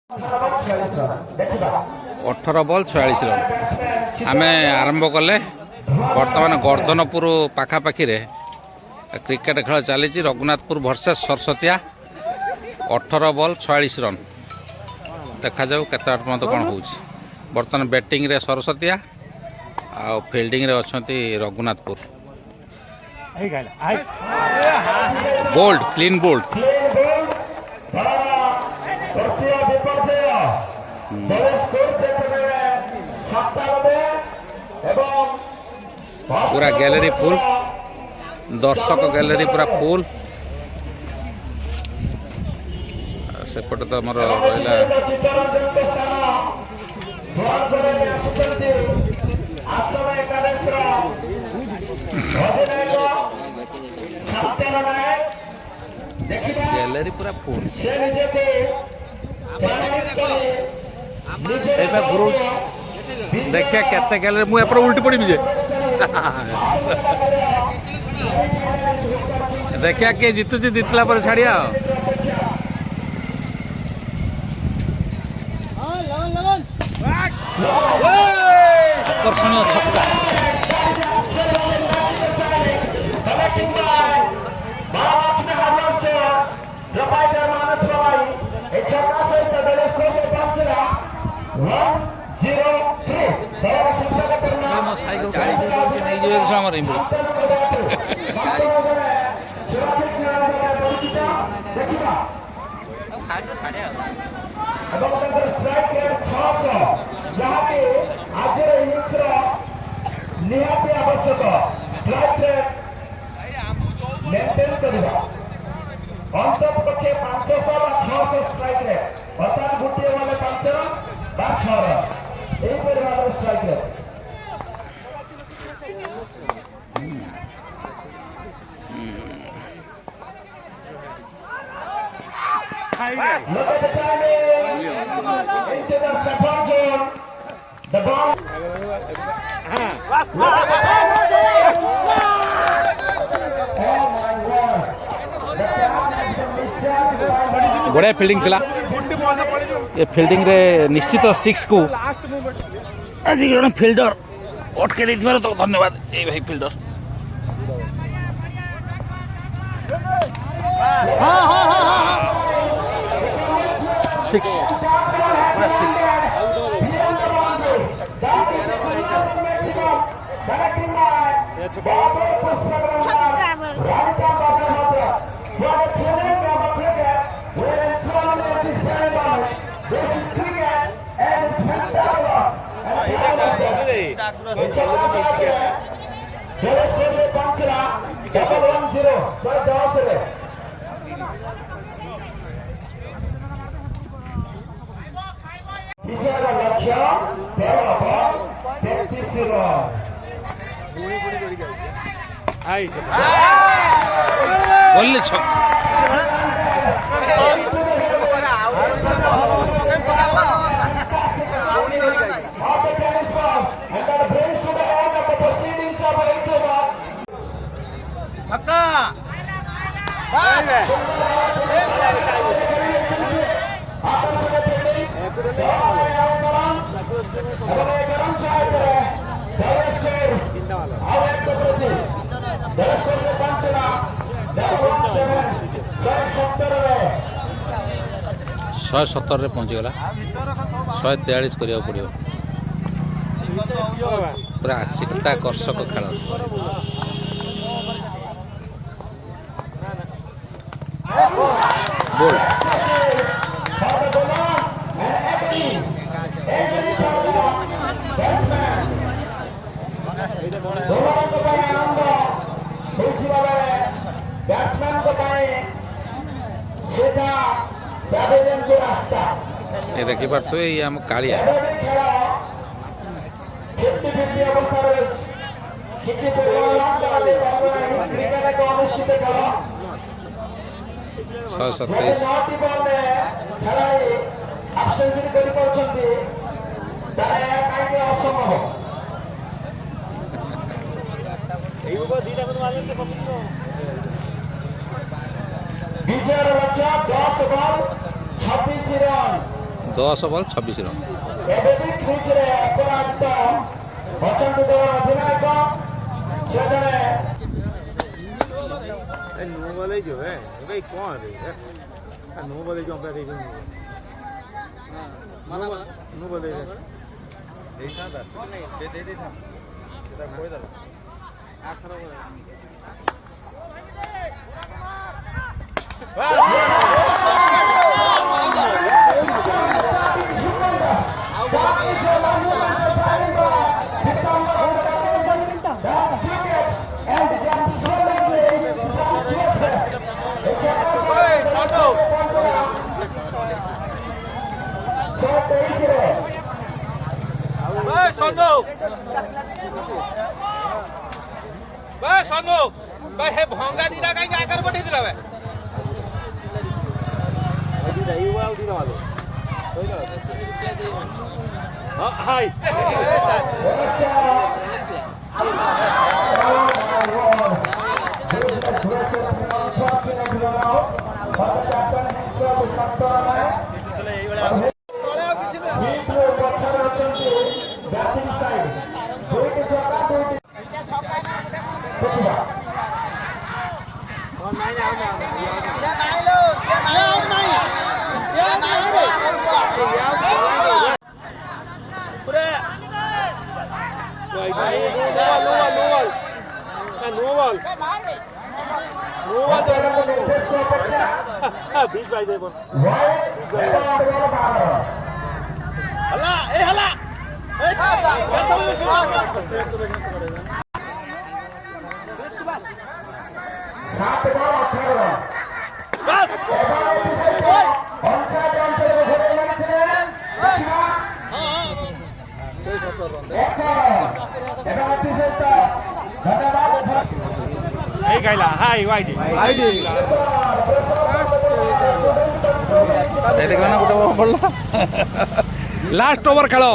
18 ball 46 run आम आरंभ कले। बर्तमान गर्दनपुर पाखापाखि क्रिकेट खेल चली रघुनाथपुर वर्सेस सरस्वतिया। 18 बॉल 46 रन देखा जाऊ केते मत कौन हो। बर्तमान बैटिंग रे सरस्वतिया आ फील्डिंग रे अछंती रघुनाथपुर। बोल्ड क्लीन बोल्ड पूरा गैलरी फुल, दर्शक गैलरी पूरा फुल। सेपटे तो मोर रहा गैलरी पूरा फुल। गुरु देखिए केते गैलरी मुझे उल्टी पड़ी जे देखिए किए जीतुची जीतला पर छाड़िया आकर्षणीय छक्का। निहाती आवश्यक स्ट्राइक रेट मेंटेन करबा अंतत पक्षे 500 बा 600 स्ट्राइक रेट अर्थात गुटिए वाले 5 रन बा 6 रन এই পরিমাণের strike rate. Look at the timing into the second zone. The ball. बढ़िया फील्डिंग थिला। ये फील्डिंग रे निश्चित 6 को आज जन फील्डर अटके देथिबार तो धन्यवाद ए भाई फील्डर। सिक्स पूरा 6 बोलले छक्का। शहे 70 पहुँचीगला 143 करा पड़ो। पूरा चित्ताकर्षक खेल। बोल ये देखी पार्थ ये आम कालिया शहे 27 विजय लक्ष्य 10 बॉल 26 रन 10 ବଲ୍ 26 ରନ୍। ଏବେ ବି କ୍ରିଜରେ ଅପରାଜିତ ଅଛନ୍ତି ଦଳର ଅଧିନାୟକ ସେ ଜଣେ नो वाले जो है भाई कौन है नो वाले जो पे देखो नो वाले देखा था से दे था সেটা কই দাও 18 ସନୁ ଭାଇ ହେ ଭଙ୍ଗା ଦିଟା କାହିଁକି ଆଗରେ ପଠେଇଥିଲା ବେ हाय बीच भाई दे बोल हला ए हला ए सब सात बॉल 18 रन बस ओए अंका रन पे घोड़े लगছিলেন এই গাইলা হাই ওয়াইডি আইডি এই দেখলা না গোটা বললা লাস্ট ওভার খেলো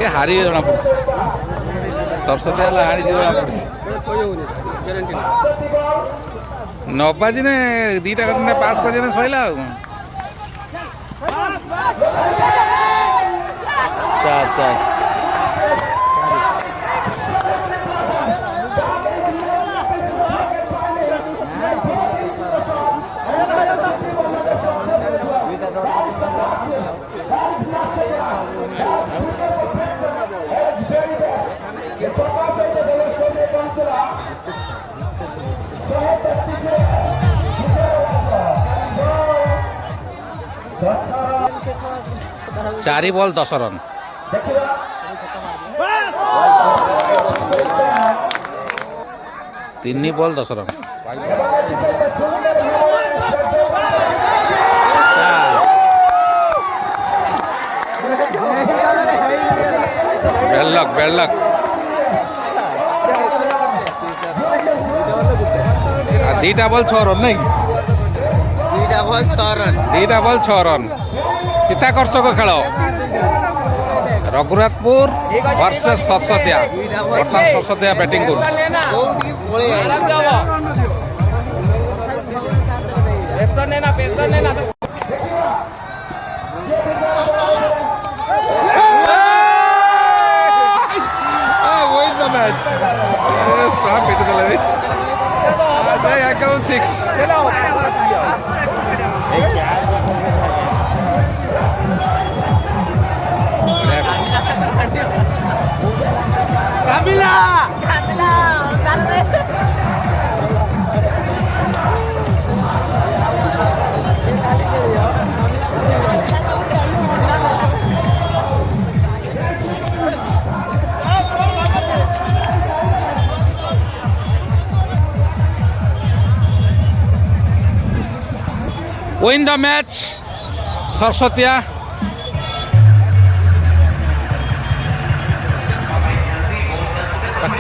ये हारी जना पड़े सरस्वती वाला हारी जना पड़े नबाजी ने दीटा घंटे पास कर सैला चार चार चारि बॉल 10 रन तीन बॉल 10 रन बेड लक दीटा बॉल 6 रन नहीं दीटा बॉल 6 रन चित्ताकर्षक खेल रघुनाथपुर वर्सेस सरस्वतिया बर्तमान सरस्वतिया बैटिंग कर मैच साफ पिट देले अकाउंट 6 win the match सरस्वतिया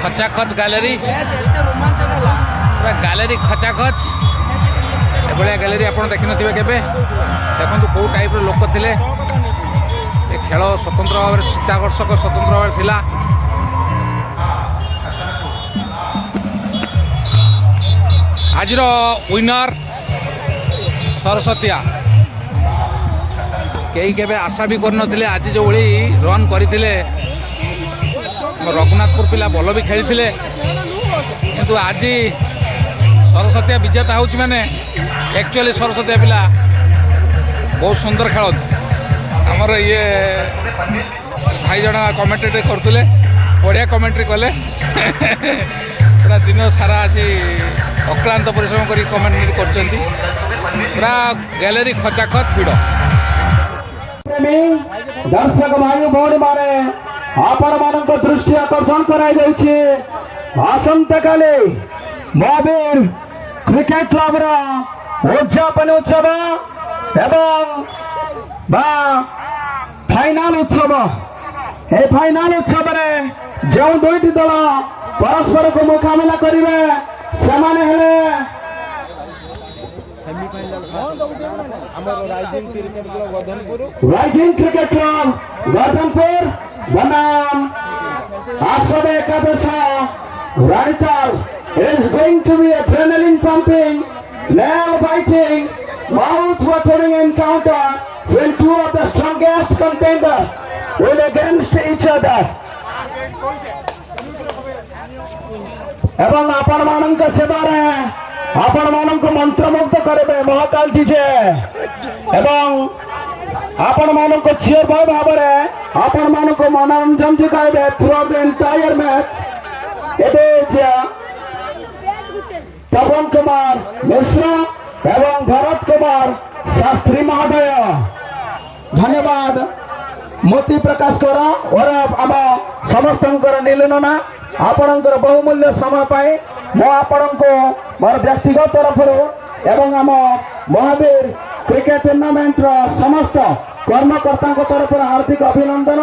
खचाखच गैलेरी पूरा गैलेरी खचाखच ଏଭଳିଆ ଗ୍ୟାଲେରୀ ଆପଣ ଦେଖିନଥିବେ କେବେ। ଦେଖନ୍ତୁ କେଉଁ ଟାଇପ୍ର ଲୋକ ଥିଲେ। ଏ ଖେଳ ସ୍ୱତନ୍ତ୍ର ଭାବରେ ଚିତ୍ତାକର୍ଷକ ସ୍ୱତନ୍ତ୍ର ଭାବରେ ଥିଲା। ଆଜିର ୱିନର ସରସ୍ୱତୀଆ। କେହି କେବେ ଆଶା ବି କରିନଥିଲେ ଆଜି ଯେଉଁଭଳି ରନ୍ କରିଥିଲେ। ରଘୁନାଥପୁର ପିଲା ଭଲ ବି ଖେଳିଥିଲେ, କିନ୍ତୁ ଆଜି ସରସ୍ୱତୀଆ ବିଜେତା ହେଉଛି ମାନେ ଆକ୍ଚୁଆଲି ସରସ୍ୱତୀଆ ପିଲା ବହୁତ ସୁନ୍ଦର ଖେଳନ୍ତି। ଆମର ଇଏ ଭାଇ ଜଣ କମେଣ୍ଟ୍ରି କରୁଥିଲେ, ବଢ଼ିଆ କମେଣ୍ଟ୍ରି କଲେ। ପୁରା ଦିନ ସାରା ଆଜି ଅକ୍ଳାନ୍ତ ପରିଶ୍ରମ କରି କମେଣ୍ଟ୍ରି କରିଛନ୍ତି। ପୁରା ଗ୍ୟାଲେରୀ ଖଚାଖଚ ଭିଡ଼। ଦର୍ଶକ ଭାଇ ଭଉଣୀ ମାନେ ଆପଣମାନଙ୍କ ଦୃଷ୍ଟି ଆକର୍ଷଣ କରାଯାଇଛି। ଆସନ୍ତାକାଲି ମହାବୀର କ୍ରିକେଟ କ୍ଲବର ଉଦ୍ଯାପନୀ ଉତ୍ସବ ଏବଂ ଫାଇନାଲ ଉତ୍ସବ। এই ফাইনাল উৎসবরে যে দুইটি দল পরস্পরকে মুকাবিলা করিবে সেমানে হেলে রাইজিং ক্রিকেট ক্লব গর্ধনপুর বনাম আসবে একাদশ রানিতাল। It is going to be a adrenaline pumping, nail biting, mouth watering encounter when two of the strongest contenders will against each other. এবং ଆପଣମାନଙ୍କ ସେବାରେ ଆପଣମାନଙ୍କୁ ମନ୍ତ୍ରମୁଗ୍ଧ କରିବେ ମହାକାଳ ଡିଜେ ଏବଂ ଆପଣମାନଙ୍କୁ ଚିୟର ବୟ ଭାବରେ ଆପଣମାନଙ୍କୁ ମନୋରଞ୍ଜନ ଯୋଗାଇବେ ଥ୍ରୁ ଦ ଏଣ୍ଟାୟାର ମ୍ୟାଚ୍। ଏବେ ତପନ କୁମାର ମିଶ୍ର ଏବଂ ଭରତ କୁମାର ଶାସ୍ତ୍ରୀ ମହୋଦୟ। ଧନ୍ୟବାଦ। ମୋତି ପ୍ରକାଶ କର ଓରଫ ଆମ ସମସ୍ତଙ୍କର ନୀଲ ନନା ଆପଣଙ୍କର ବହୁମୂଲ୍ୟ ସମୟ ପାଇଁ ମୁଁ ଆପଣଙ୍କୁ ମୋର ବ୍ୟକ୍ତିଗତ ତରଫରୁ ଏବଂ ଆମ ମହାବୀର କ୍ରିକେଟ ଟୁର୍ଣ୍ଣାମେଣ୍ଟର ସମସ୍ତ କର୍ମକର୍ତ୍ତାଙ୍କ ତରଫରୁ ହାର୍ଦ୍ଦିକ ଅଭିନନ୍ଦନ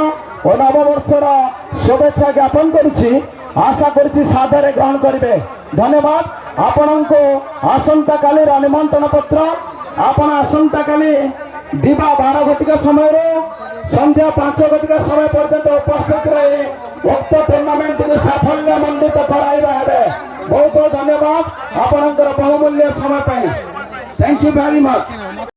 ଓ ନବବର୍ଷର ଶୁଭେଚ୍ଛା ଜ୍ଞାପନ କରୁଛି। ଆଶା କରୁଛି ସାଦରେ ଗ୍ରହଣ କରିବେ। ଧନ୍ୟବାଦ। ଆପଣଙ୍କୁ ଆସନ୍ତାକାଲିର ନିମନ୍ତ୍ରଣ ପତ୍ର ଆପଣ ଆସନ୍ତାକାଲି ଦିବା 12 ଘଟିକା ସମୟରୁ ସନ୍ଧ୍ୟା 5 ଘଟିକା ସମୟ ପର୍ଯ୍ୟନ୍ତ ଉପସ୍ଥିତ ରହି ଉକ୍ତ ଟୁର୍ଣ୍ଣାମେଣ୍ଟକୁ ସାଫଲ୍ୟମଣ୍ଡିତ କରାଇବା ହେବେ। ବହୁତ ବହୁତ ଧନ୍ୟବାଦ ଆପଣଙ୍କର ବହୁମୂଲ୍ୟ ସମୟ ପାଇଁ। Thank you very much.